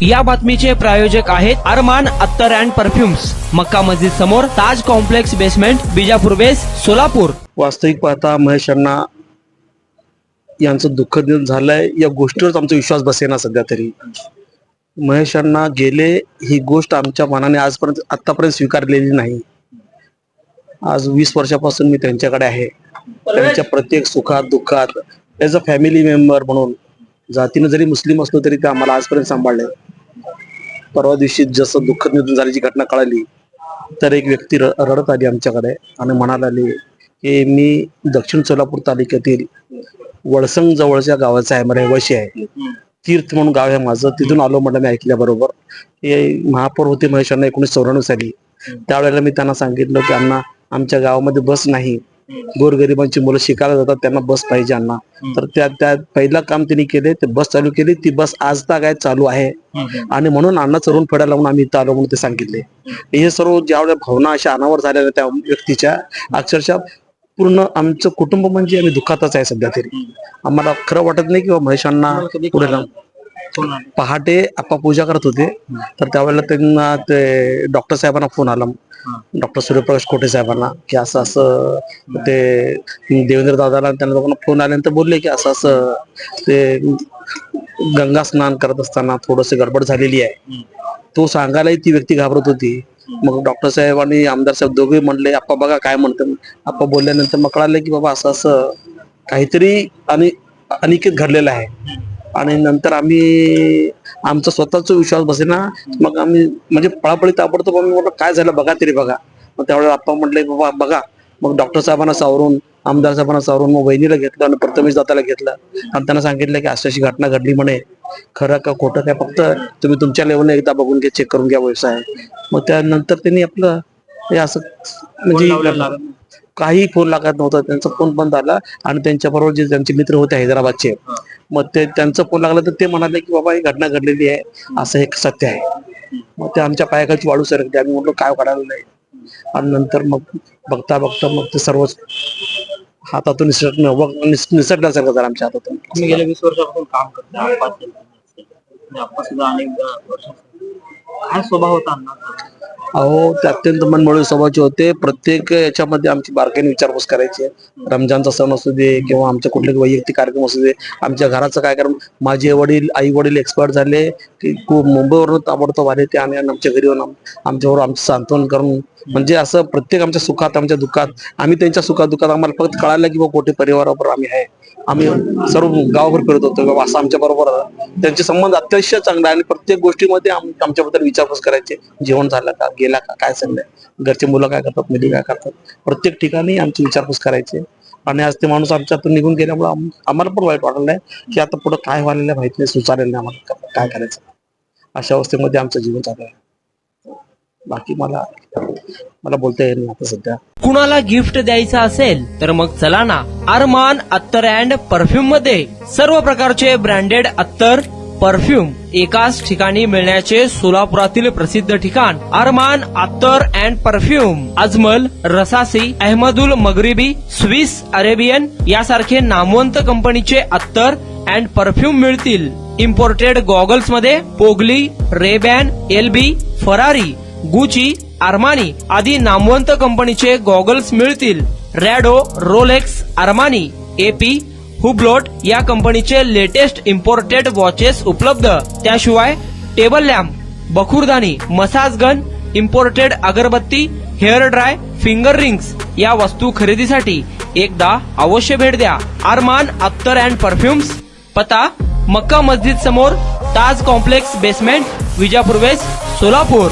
या बातमीचे प्रायोजक आहेत अरमान अत्तर अँड परफ्युम्स, मक्का मस्जिद समोर, Taj complex basement, Bijapur west, Solapur. वास्तविक पाहता महेश अण्णा यांचं दुःख झालंय, या गोष्टीवर आमचा विश्वास बसेना सध्या तरी. महेश अण्णा गेले ही गोष्ट आमच्या मनाने आतापर्यंत स्वीकारलेली नाही. आज 20 वर्षापासून मी त्यांच्याकडे आहे. त्यांच्या प्रत्येक सुखात दुःखात ॲज अ फॅमिली मेंबर म्हणून, जातीनं जरी मुस्लिम असलो तरी ते आम्हाला आजपर्यंत सांभाळले. परवा दिवशी जसं दुःखद निधन झाल्याची घटना कळाली तर एक व्यक्ती रडत आली आमच्याकडे आणि म्हणायला आली की मी दक्षिण सोलापूर तालुक्यातील वळसंग जवळच्या गावाचा आहे, रहिवासी आहे. तीर्थ म्हणून गाव आहे माझं, तिथून आलो म्हटलं मी ऐकल्याबरोबर. हे महापौर होते महेश अण्णा 1994 साली. त्यावेळेला मी त्यांना सांगितलं की अण्णा आमच्या गावामध्ये बस नाही, गोरगरिबांची मुलं शिकायला जातात, त्यांना बस पाहिजे अण्णा. तर त्या पहिलं काम त्यांनी केले, ते बस चालू केली. ती बस आज काय चालू आहे आणि म्हणून अण्णा चरून फेड्या लावून आम्ही इथं आलो म्हणून ते सांगितले. हे सर्व ज्यावेळेला भावना अशा अनावर झाल्या त्या व्यक्तीच्या, अक्षरशः पूर्ण आमचं कुटुंब म्हणजे आम्ही दुःखातच आहे सध्या तरी. आम्हाला खरं वाटत नाही की महेश अण्णा पुढे जाऊन. पहाटे आप्पा पूजा करत होते तर त्यावेळेला त्यांना ते डॉक्टर साहेबांना फोन आला, डॉक्टर सूर्यप्रकाश कोटे साहेबांना, की असं असं ते देवेंद्र दादाला त्यांना फोन आल्यानंतर बोलले की असं असं ते गंगा स्नान करत असताना थोडस गडबड झालेली आहे. तो सांगायलाही ती व्यक्ती घाबरत होती. मग डॉक्टर साहेब आणि आमदार साहेब दोघे म्हणले आप्पा बघा काय म्हणतात. आप्पा बोलल्यानंतर मग कळालं की बाबा असं असं काहीतरी अनिकेत घडलेलं आहे. आणि नंतर आम्ही आमचा स्वतःचा विश्वास बसेना, मग आम्ही म्हणजे पळापळी ताबडतोब आम्ही म्हटलं काय झालं बघा तरी बघा. मग त्यावेळेला आप्पा म्हटले बाबा बघा. मग डॉक्टर साहेबांना सावरून, आमदार साहेबांना सावरून मग वहिनीला घेतलं आणि प्रथमेश दादाला घेतलं आणि त्यांना सांगितलं की अशी घटना घडली म्हणे, खरं का खोटं काय फक्त तुम्ही तुमच्या लेवलने एकदा बघून घ्या, चेक करून घ्या व्यवसाय. मग त्यानंतर त्यांनी आपलं हे असं म्हणजे काही फोन लागत नव्हता, त्यांचा फोन बंद झाला. आणि त्यांच्या बरोबर जे त्यांचे मित्र होते हैदराबादचे, मग ते त्यांचा फोन लागला तर ते म्हणाले की बाबा ही घटना घडलेली आहे, असं एक सत्य आहे. मग ते आमच्या पायाखालची वाळू सरकते. आम्ही म्हटलं काय काढायला नाही. आणि नंतर मग बघता बघता मग ते सर्वच हातातून निसटल्यासारखं झालं आमच्या हातातून. गेल्या 20 वर्षापासून काम करते. काय स्वभाव होता अण्णांचा? अहो ते अत्यंत मनमोळी स्वभावाचे होते. प्रत्येक याच्यामध्ये आमची बारकाईने विचारपूस करायची. रमजानचा सण असू दे किंवा आमच्या कुठले वैयक्तिक कार्यक्रम असू दे, आमच्या घराचा कार्यक्रम, माझे आई वडील एक्सपायर झाले की मुंबईवरून ताबडतोब आले ते आणि आमच्या घरी येऊन आमच्यावर आमचं सांत्वन करून, म्हणजे असं प्रत्येक आमच्या सुखात आमच्या दुःखात, आम्ही त्यांच्या सुखात दुःखात आम्हाला फक्त कळालं की बाबा कोठे परिवाराबरोबर आम्ही आहे. आम्ही सर्व गावभर फिरत होतो बाबा असं आमच्या बरोबर. त्यांचे संबंध अतिशय चांगला आणि प्रत्येक गोष्टीमध्ये आमच्याबद्दल विचारपूस करायचे. जेवण झालं का, गेला का, काय चाललंय, घरचे मुलं काय करतात, मुली काय करतात, प्रत्येक ठिकाणी आमची विचारपूस करायचे. आणि आज ते माणूस आमच्यातून निघून गेल्यामुळे आम्हाला पण वाईट वाटलं आहे की आता पुढे काय व्हायला माहित नाही, सुचालेलं नाही आम्हाला काय करायचं. अशा अवस्थेमध्ये आमचं जीवन चालू आहे. बाकी मला बोलता येईल नाही आता सध्या. कुणाला गिफ्ट द्यायचं असेल तर मग चला ना अरमान अत्तर अँड परफ्यूम मध्ये. सर्व प्रकारचे ब्रँडेड अत्तर परफ्यूम एकाच ठिकाणी मिळण्याचे सोलापुरातील प्रसिद्ध ठिकाण अरमान अत्तर and perfume. Ajmal, Rasasi, Ahmed al Maghribi, Swiss Arabian यासारखे नामवंत कंपनीचे अत्तर अँड परफ्यूम मिळतील. इम्पोर्टेड गॉगल्स मध्ये पोगली, Ray-Ban, LB, Ferrari, Gucci, Armani आदी नामवंत कंपनीचे गॉगल्स मिळतील. Rado, Rolex, Armani, AP, Hublot या कंपनीचे लेटेस्ट इम्पोर्टेड वॉचेस उपलब्ध. त्याशिवाय टेबल लॅम्प, बखुरदानी, मसाज गन, इम्पोर्टेड अगरबत्ती, हेअर ड्राय, फिंगर रिंग्स या वस्तू खरेदीसाठी एकदा अवश्य भेट द्या अरमान अत्तर अँड परफ्युम्स. पता मक्का मस्जिद समोर, Taj complex basement, Vijapur west, Solapur.